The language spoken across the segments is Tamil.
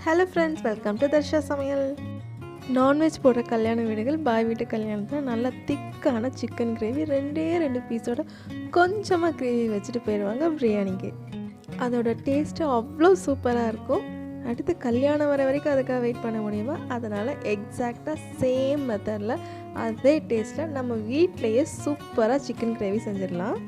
Hello friends, welcome to Darsha சமையல். நான்வெஜ் போடுற கல்யாண வீடுகள், பாய் வீட்டு கல்யாணத்தில் நல்லா திக்கான சிக்கன் கிரேவி 2 பீஸோட கொஞ்சமாக கிரேவி வச்சுட்டு போயிடுவாங்க பிரியாணிக்கு. அதோட டேஸ்ட்டு அவ்வளோ சூப்பராக இருக்கும். அடுத்து கல்யாணம் வர வரைக்கும் அதுக்காக வெயிட் பண்ண முடியுமா? அதனால் எக்ஸாக்டாக சேம் மெத்தடில் அதே டேஸ்ட்டில் நம்ம வீட்டிலையே சூப்பராக சிக்கன் கிரேவி செஞ்சிடலாம்.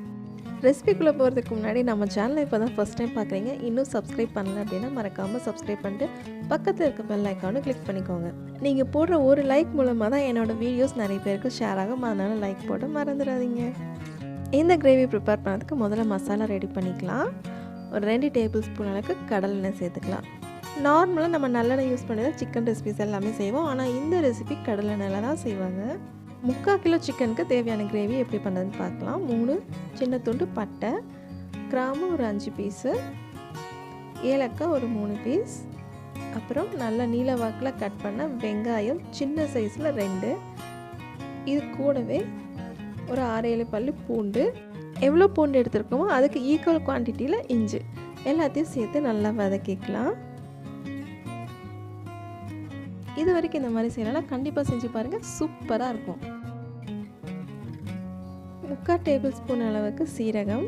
ரெசிபிக்குள்ளே போகிறதுக்கு முன்னாடி நம்ம சேனலை இப்போ தான் ஃபஸ்ட் டைம் பார்க்குறீங்க, இன்னும் சப்ஸ்கிரைப் பண்ணல அப்படின்னா மறக்காமல் சப்ஸ்கிரைப் பண்ணிட்டு பக்கத்தில் இருக்க பெல் ஐக்கானும் கிளிக் பண்ணிக்கோங்க. நீங்கள் போடுற ஒரு லைக் மூலமாக தான் என்னோடய வீடியோஸ் நிறைய பேருக்கு ஷேர் ஆகும், அதனால் லைக் போட்டு மறந்துடாதீங்க. இந்த கிரேவி ப்ரிப்பேர் பண்ணுறதுக்கு முதல்ல மசாலா ரெடி பண்ணிக்கலாம். ஒரு 2 டேபிள் ஸ்பூன் அளவுக்கு கடலெண்ணெய் சேர்த்துக்கலாம். நார்மலாக நம்ம நல்லெண்ணெய் யூஸ் பண்ணி தான் சிக்கன் ரெசிபிஸ் எல்லாமே செய்வோம், ஆனால் இந்த ரெசிபி கடலெண்ணெயில் தான் செய்வாங்க. 3/4 கிலோ சிக்கனுக்கு தேவையான கிரேவி எப்படி பண்ணுறதுன்னு பார்க்கலாம். 3 சின்ன துண்டு பட்டை, கிராம்பு ஒரு 5 பீஸு, ஏலக்காய் ஒரு 3 பீஸ், அப்புறம் நல்ல நீல வாக்கில் கட் பண்ண வெங்காயம் சின்ன சைஸில் 2, இது கூடவே ஒரு 6-7 பல்லு பூண்டு. எவ்வளோ பூண்டு எடுத்துருக்கோமோ அதுக்கு ஈக்குவல் குவான்டிட்டியில் இஞ்சி எல்லாத்தையும் சேர்த்து நல்லா வதக்கிக்கலாம். இது வரைக்கும் இந்த மாதிரி செய்யலாம், கண்டிப்பாக செஞ்சு பாருங்கள், சூப்பராக இருக்கும். 3/4 டேபிள் ஸ்பூன் அளவுக்கு சீரகம்,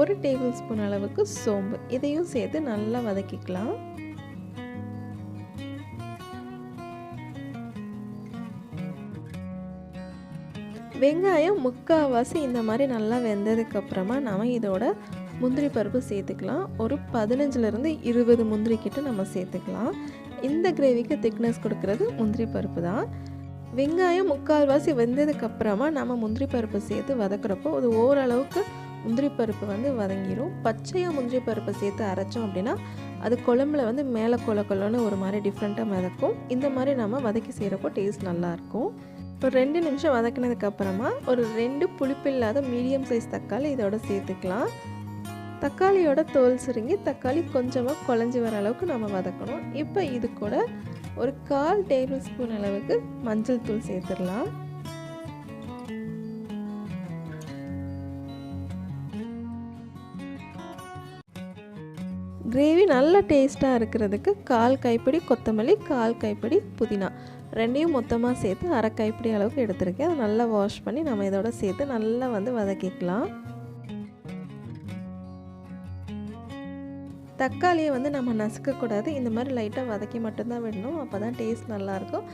1 டேபிள் ஸ்பூன் அளவுக்கு சோம்பு, இதையும் சேர்த்து நல்லா வதக்கிக்கலாம். வெங்காயம் முக்கால்வாசி இந்த மாதிரி நல்லா வெந்ததுக்கப்புறமா நம்ம இதோட முந்திரி பருப்பு சேர்த்துக்கலாம். ஒரு 15லேருந்து 20 முந்திரி கிட்ட நம்ம சேர்த்துக்கலாம். இந்த கிரேவிக்கு திக்னஸ் கொடுக்கறது முந்திரி பருப்பு தான். வெங்காயம் முக்கால்வாசி வெந்ததுக்கப்புறமா நம்ம முந்திரி பருப்பு சேர்த்து வதக்குறப்போ அது ஓரளவுக்கு முந்திரி பருப்பு வதங்கிடும். பச்சையாக முந்திரி பருப்பை சேர்த்து அரைச்சோம் அப்படின்னா அது குழம்புல மேலே கொலன்னு ஒரு மாதிரி டிஃப்ரெண்ட்டாக மிதக்கும். இந்த மாதிரி நம்ம வதக்கி செய்கிறப்போ டேஸ்ட் நல்லாயிருக்கும். ஒரு 2 நிமிஷம் வதக்கினதுக்கப்புறமா ஒரு 2 புளிப்பில்லாத மீடியம் சைஸ் தக்காளி இதோட சேர்த்துக்கலாம். தக்காளியோட தோல் சுருங்கி தக்காளி கொஞ்சமாக குழஞ்சி வர அளவுக்கு நம்ம வதக்கணும். இப்போ இது கூட ஒரு 1/4 டேபிள் ஸ்பூன் அளவுக்கு மஞ்சள் தூள் சேர்த்துடலாம். கிரேவி நல்ல டேஸ்ட்டாக இருக்கிறதுக்கு 1/4 கைப்பிடி கொத்தமல்லி, 1/4 கைப்பிடி புதினா, 2யும் மொத்தமாக சேர்த்து 1/2 கைப்பிடி அளவுக்கு எடுத்துருக்கேன். அதை நல்லா வாஷ் பண்ணி நம்ம இதோட சேர்த்து நல்லா வதக்கிக்கலாம். தக்காளியை நம்ம நசுக்கக்கூடாது, இந்த மாதிரி லைட்டாக வதக்கி மட்டும்தான் விடணும், அப்போ தான் டேஸ்ட் நல்லாயிருக்கும்.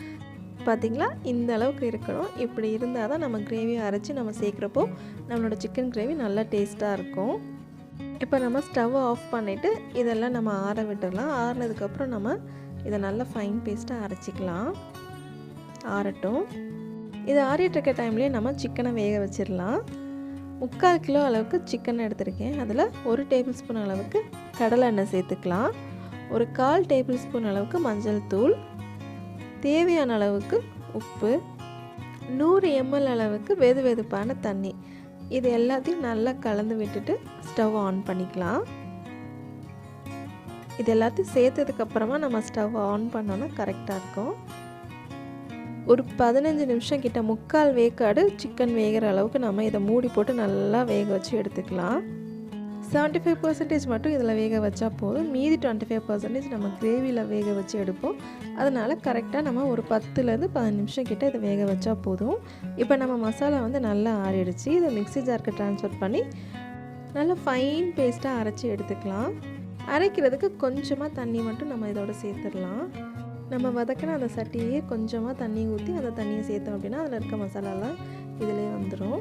பார்த்திங்களா, இந்த அளவுக்கு இருக்கணும். இப்படி இருந்தால் தான் நம்ம கிரேவியை அரைச்சி நம்ம சேர்க்குறப்போ நம்மளோட சிக்கன் கிரேவி நல்லா டேஸ்ட்டாக இருக்கும். இப்போ நம்ம ஸ்டவ்வை ஆஃப் பண்ணிவிட்டு இதெல்லாம் நம்ம ஆற விட்டுடலாம். ஆறினதுக்கப்புறம் நம்ம இதை நல்லா ஃபைன் பேஸ்ட்டாக அரைச்சிக்கலாம். ஆறட்டும். இது ஆறிட்டு இருக்க டைம்லேயே நம்ம சிக்கனை வேக வச்சிடலாம். 3/4 கிலோ அளவுக்கு சிக்கன் எடுத்திருக்கேன். அதில் 1 டேபிள் ஸ்பூன் அளவுக்கு கடலை எண்ணெய் சேர்த்துக்கலாம். ஒரு 1/4 டேபிள் ஸ்பூன் அளவுக்கு மஞ்சள் தூள், தேவையான அளவுக்கு உப்பு, 100 ml அளவுக்கு வெதுவெதுப்பான தண்ணி, இது எல்லாத்தையும் நல்லா கலந்து விட்டுட்டு ஸ்டவ் ஆன் பண்ணிக்கலாம். இது எல்லாத்தையும் சேர்த்ததுக்கப்புறமா நம்ம ஸ்டவ் ஆன் பண்ணோன்னா கரெக்டாக இருக்கும். ஒரு 15 நிமிஷம் கிட்ட 3/4 வேக்காடு சிக்கன் வேகிற அளவுக்கு நம்ம இதை மூடி போட்டு நல்லா வேக வச்சு எடுத்துக்கலாம். 75% மட்டும் இதில் வேக வச்சா போதும், மீதி 25% நம்ம கிரேவியில் வேக வச்சு எடுப்போம். அதனால் கரெக்டாக நம்ம ஒரு 10லேருந்து 15 நிமிஷம் கிட்ட இதை வேக வச்சா போதும். இப்போ நம்ம மசாலா நல்லா ஆறிடுச்சு. இதை மிக்ஸி ஜாருக்கு ட்ரான்ஸ்ஃபர் பண்ணி நல்லா ஃபைன் பேஸ்ட்டாக அரைச்சி எடுத்துக்கலாம். அரைக்கிறதுக்கு கொஞ்சமாக தண்ணி மட்டும் நம்ம இதோட சேர்த்துடலாம். நம்ம வதக்கின அந்த சட்டியே கொஞ்சமாக தண்ணி ஊற்றி அந்த தண்ணியை சேர்த்தோம் அப்படின்னா அதில் இருக்க மசாலாலாம் இதிலே வந்துடும்.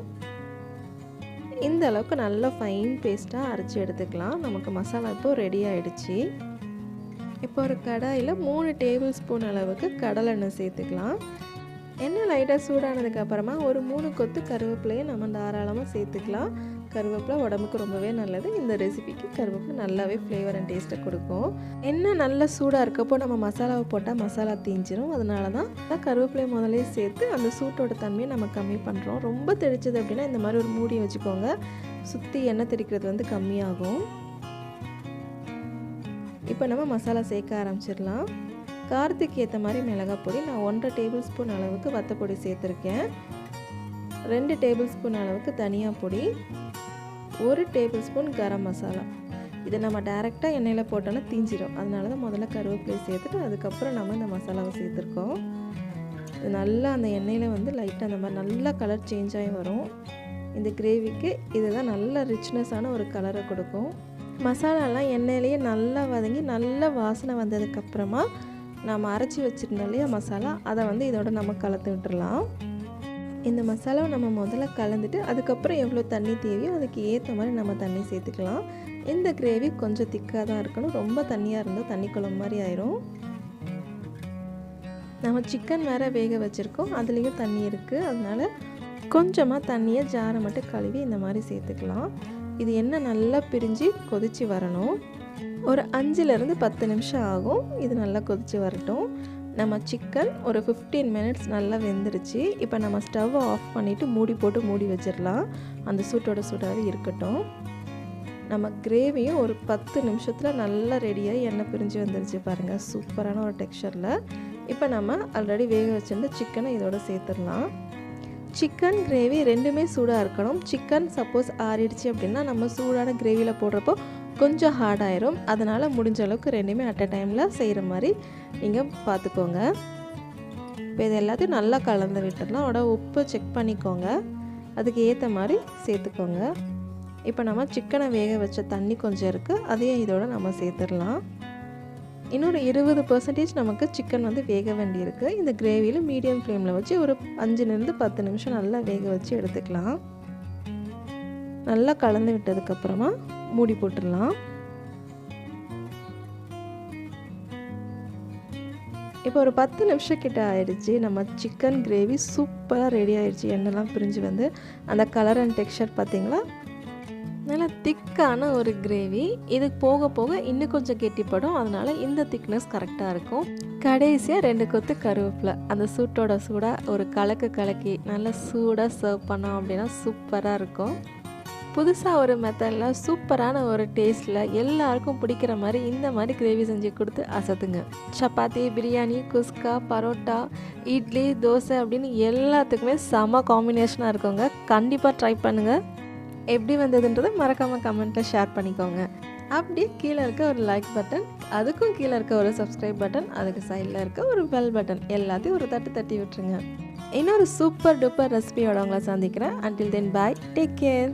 இந்த அளவுக்கு நல்லா ஃபைன் பேஸ்ட்டாக அரைச்சி எடுத்துக்கலாம். நமக்கு மசாலா இப்போது ரெடி ஆகிடுச்சு. இப்போ ஒரு கடாயில் 3 டேபிள் ஸ்பூன் அளவுக்கு கடலெண்ணெய் சேர்த்துக்கலாம். எண்ணெய் லைட்டாக சூடானதுக்கப்புறமா ஒரு 3 கொத்து கருவேப்பிலையை நம்ம தாராளமாக சேர்த்துக்கலாம். கருவேப்பிலை உடம்புக்கு ரொம்பவே நல்லது. இந்த ரெசிபிக்கு கருவேப்பிலை நல்லாவே ஃப்ளேவர் அண்ட் டேஸ்ட்டை கொடுக்கும். எண்ணெய் நல்லா சூடாக இருக்கப்போ நம்ம மசாலாவை போட்டால் மசாலா தீஞ்சிரும். அதனால தான் கருவேப்பிலையை முதலே சேர்த்து அந்த சூட்டோட தன்மையை நம்ம கம்மி பண்ணுறோம். ரொம்ப தெளிச்சது அப்படின்னா இந்த மாதிரி ஒரு மூடி வச்சுக்கோங்க, சுற்றி எண்ணெய் தெளிக்கிறது கம்மியாகும். இப்போ நம்ம மசாலா சேர்க்க ஆரம்பிச்சிடலாம். காரத்துக்கு ஏற்ற மாதிரி மிளகாய் பொடி நான் 1/2 டேபிள் ஸ்பூன் அளவுக்கு வத்தப்பொடி சேர்த்துருக்கேன். 2 டேபிள் ஸ்பூன் அளவுக்கு தனியா பொடி, 1 டேபிள் ஸ்பூன் கரம் மசாலா, இதை நம்ம டைரெக்டாக எண்ணெயில் போட்டோன்னா தீஞ்சிடும். அதனால தான் முதல்ல கருவேப்பிலையை சேர்த்துட்டு அதுக்கப்புறம் நம்ம இந்த மசாலாவை சேர்த்துருக்கோம். இது நல்லா அந்த எண்ணெயில் வந்து லைட்டாக அந்த மாதிரி நல்லா கலர் சேஞ்ச் ஆகி வரும். இந்த கிரேவிக்கு இதுதான் நல்ல ரிச்னஸான ஒரு கலரை கொடுக்கும். மசாலாலாம் எண்ணெயிலேயே நல்லா வதங்கி நல்ல வாசனை வந்ததுக்கப்புறமா நம்ம அரைச்சி வச்சுருந்தோம் இல்லையா மசாலா, அதை வந்து இதோட நம்ம கலந்து விட்டுடலாம். இந்த மசாலாவை நம்ம முதல்ல கலந்துட்டு அதுக்கப்புறம் எவ்வளோ தண்ணி தேவையோ அதுக்கு ஏற்ற மாதிரி நம்ம தண்ணி சேர்த்துக்கலாம். இந்த கிரேவி கொஞ்சம் திக்காக தான் இருக்கணும். ரொம்ப தண்ணியாக இருந்தால் தண்ணி குழம்பு மாதிரி ஆயிரும். நம்ம சிக்கன் வேறு வேக வச்சுருக்கோம், அதுலேயும் தண்ணி இருக்குது. அதனால் கொஞ்சமாக தண்ணியை ஜாரை மட்டும் கழுவி இந்த மாதிரி சேர்த்துக்கலாம். இது எண்ணெய் நல்லா பிரிஞ்சு கொதித்து வரணும். ஒரு 5லேருந்து 10 நிமிஷம் ஆகும். இது நல்லா கொதித்து வரட்டும். நம்ம சிக்கன் ஒரு 15 மினிட்ஸ் நல்லா வெந்துருச்சு. இப்போ நம்ம ஸ்டவ்வை ஆஃப் பண்ணிவிட்டு மூடி போட்டு மூடி வச்சிடலாம். அந்த சூட்டோட சூடாகவே இருக்கட்டும். நம்ம கிரேவியும் ஒரு 10 நிமிஷத்தில் நல்லா ரெடியாகி எண்ணெய் பிரிஞ்சு வந்துருச்சு பாருங்கள், சூப்பரான ஒரு டெக்ஸ்சரில். இப்போ நம்ம ஆல்ரெடி வேக வச்சுருந்த சிக்கனை இதோட சேர்த்துடலாம். சிக்கன் கிரேவி ரெண்டுமே சூடாக இருக்கணும். சிக்கன் சப்போஸ் ஆறிடுச்சு அப்படின்னா நம்ம சூடான கிரேவியில் போடுறப்போ கொஞ்சம் ஹார்டாயிரும். அதனால் முடிஞ்ச அளவுக்கு ரெண்டுமே அட் அ டைமில் செய்கிற மாதிரி நீங்கள் பார்த்துக்கோங்க. இப்போ இது எல்லாத்தையும் நல்லா கலந்து விட்டுடலாம். அதோட உப்பு செக் பண்ணிக்கோங்க, அதுக்கு ஏற்ற மாதிரி சேர்த்துக்கோங்க. இப்போ நம்ம சிக்கனை வேக வச்ச தண்ணி கொஞ்சம் இருக்குது, அதையும் இதோட நம்ம சேர்த்துடலாம். இன்னொரு 20% நமக்கு சிக்கன் வந்து வேக வேண்டியிருக்கு. இந்த கிரேவியில் மீடியம் ஃப்ளேமில் வச்சு ஒரு 5லேருந்து 10 நிமிஷம் நல்லா வேக வச்சு எடுத்துக்கலாம். நல்லா கலந்து விட்டதுக்கப்புறமா மூடி போட்டுடலாம். இப்போ ஒரு 10 நிமிஷம் கிட்ட ஆயிடுச்சு. நம்ம சிக்கன் கிரேவி சூப்பராக ரெடி ஆயிடுச்சு. எண்ணெய்லாம் பிரிஞ்சு வந்து அந்த கலர் அண்ட் டெக்ஸ்சர் பார்த்திங்களா, நல்லா திக்கான ஒரு கிரேவி. இது போக போக இன்னும் கொஞ்சம் கெட்டிப்படும். அதனால் இந்த திக்னஸ் கரெக்டாக இருக்கும். கடைசியாக 2 கொத்து கருவேப்பிலை அந்த சூட்டோட சூடாக ஒரு கலக்கி நல்லா சூடாக சர்வ் பண்ணோம் அப்படின்னா சூப்பராக இருக்கும். புதுசாக ஒரு மெத்தடில் சூப்பரான ஒரு டேஸ்ட்டில் எல்லாருக்கும் பிடிக்கிற மாதிரி இந்த மாதிரி கிரேவி செஞ்சு கொடுத்து அசத்துங்க. சப்பாத்தி, பிரியாணி, குஸ்கா, பரோட்டா, இட்லி, தோசை அப்படின்னு எல்லாத்துக்குமே செம காம்பினேஷனாக இருக்குங்க. கண்டிப்பாக ட்ரை பண்ணுங்கள். எப்படி வந்ததுன்றதை மறக்காமல் கமெண்ட்டில் ஷேர் பண்ணிக்கோங்க. அப்படியே கீழே இருக்க ஒரு லைக் பட்டன், அதுக்கும் கீழே இருக்க ஒரு சப்ஸ்கிரைப் பட்டன், அதுக்கு சைடில் இருக்க ஒரு பெல் பட்டன் எல்லாத்தையும் ஒரு தட்டி விட்டுருங்க. இன்னொரு சூப்பர் டூப்பர் ரெசிபியோட உங்களை சந்திக்கிறேன். until then bye, take care.